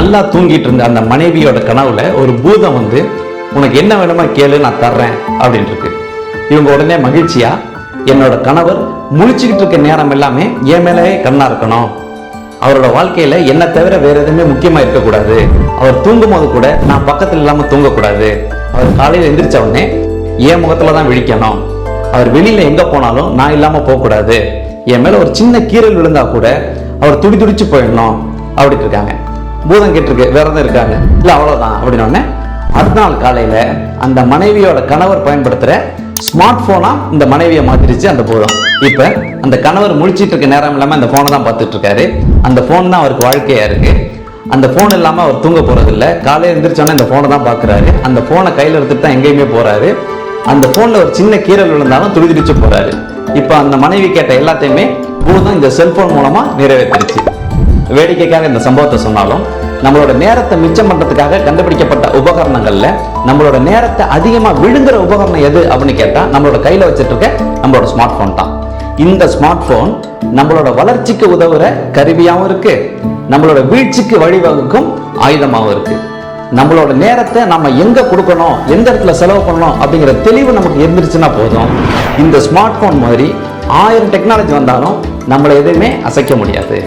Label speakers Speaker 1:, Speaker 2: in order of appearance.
Speaker 1: நல்லா தூங்கிட்டு இருந்த அந்த மனைவியோட கனவுல ஒரு பூதம் வந்து உனக்கு என்ன வேணுமா கேளு நான் தர்றேன் அப்படின்னு இருக்கு. இவங்க உடனே மகிழ்ச்சியா என்னோட கணவர் முழிச்சுக்கிட்டு இருக்க நேரம் எல்லாமே என் மேலேயே கண்ணா இருக்கணும், அவரோட வாழ்க்கையில என்ன தவிர வேற எதுவுமே முக்கியமா இருக்கக்கூடாது, அவர் தூங்கும் போது கூட நான் பக்கத்துல இல்லாம தூங்கக்கூடாது, அவர் காலையில எந்திரிச்ச உடனே என் முகத்துலதான் விழிக்கணும், அவர் வெளியில எங்க போனாலும் நான் இல்லாம போக கூடாது, என் மேல ஒரு சின்ன கீறல் விழுந்தா கூட அவர் துடிச்சு போயிடணும் அப்படின்னு இருக்காங்க. பூதம் கேட்டிருக்கு, வேற எதுவும் இருக்காங்க இல்ல அவ்வளவுதான் அப்படின்னு. அடுத்த நாள் காலையில அந்த மனைவியோட கணவர் பயன்படுத்துற ஸ்மார்ட் போனா இந்த மனைவியை மாத்திருச்சு அந்த பூதம். இப்ப அந்த கணவர் முழிச்சிட்டு இருக்க நேரம் இல்லாம அந்த போனை தான் பார்த்துட்டு இருக்காரு. அந்த போன் தான் அவருக்கு வாழ்க்கையா இருக்கு. அந்த போன் இல்லாம அவர் தூங்க போறது இல்ல. காலையில எந்திரிச்சோன்னா இந்த போனை தான் பாக்குறாரு. அந்த போனை கையில எடுத்துட்டு தான் எங்கேயுமே போறாரு. அந்த போன்ல ஒரு சின்ன கீறல் விழுந்தாலும் துடிச்சு போறாரு. இப்ப அந்த மனைவி கேட்ட எல்லாத்தையுமே பூதம் இந்த செல்போன் மூலமா நிறைவேற்றிருச்சு. வேடிக்கைக்காக இந்த சம்பவத்தை சொன்னாலும் நம்மளோட நேரத்தை மிச்சம் பண்றதுக்காக கண்டுபிடிக்கப்பட்ட உபகரணங்கள்ல நம்மளோட நேரத்தை அதிகமா விழுங்குற உபகரணம் எது அப்படின்னு கேட்டா நம்மளோட கையில வச்சிட்டு இருக்க நம்மளோட ஸ்மார்ட் போன் தான். இந்த ஸ்மார்ட் போன் நம்மளோட வளர்ச்சிக்கு உதவுற கருவியாகவும் இருக்கு, நம்மளோட வீழ்ச்சிக்கு வழிவகுக்கும் ஆயுதமாகவும் இருக்கு. நம்மளோட நேரத்தை நம்ம எங்க கொடுக்கணும், எந்த இடத்துல செலவு பண்ணணும் அப்படிங்கிற தெளிவு நமக்கு இருந்துருச்சுன்னா போதும். இந்த ஸ்மார்ட் போன் மாதிரி 1000 டெக்னாலஜி வந்தாலும் நம்மளை எதுவுமே அசைக்க முடியாது.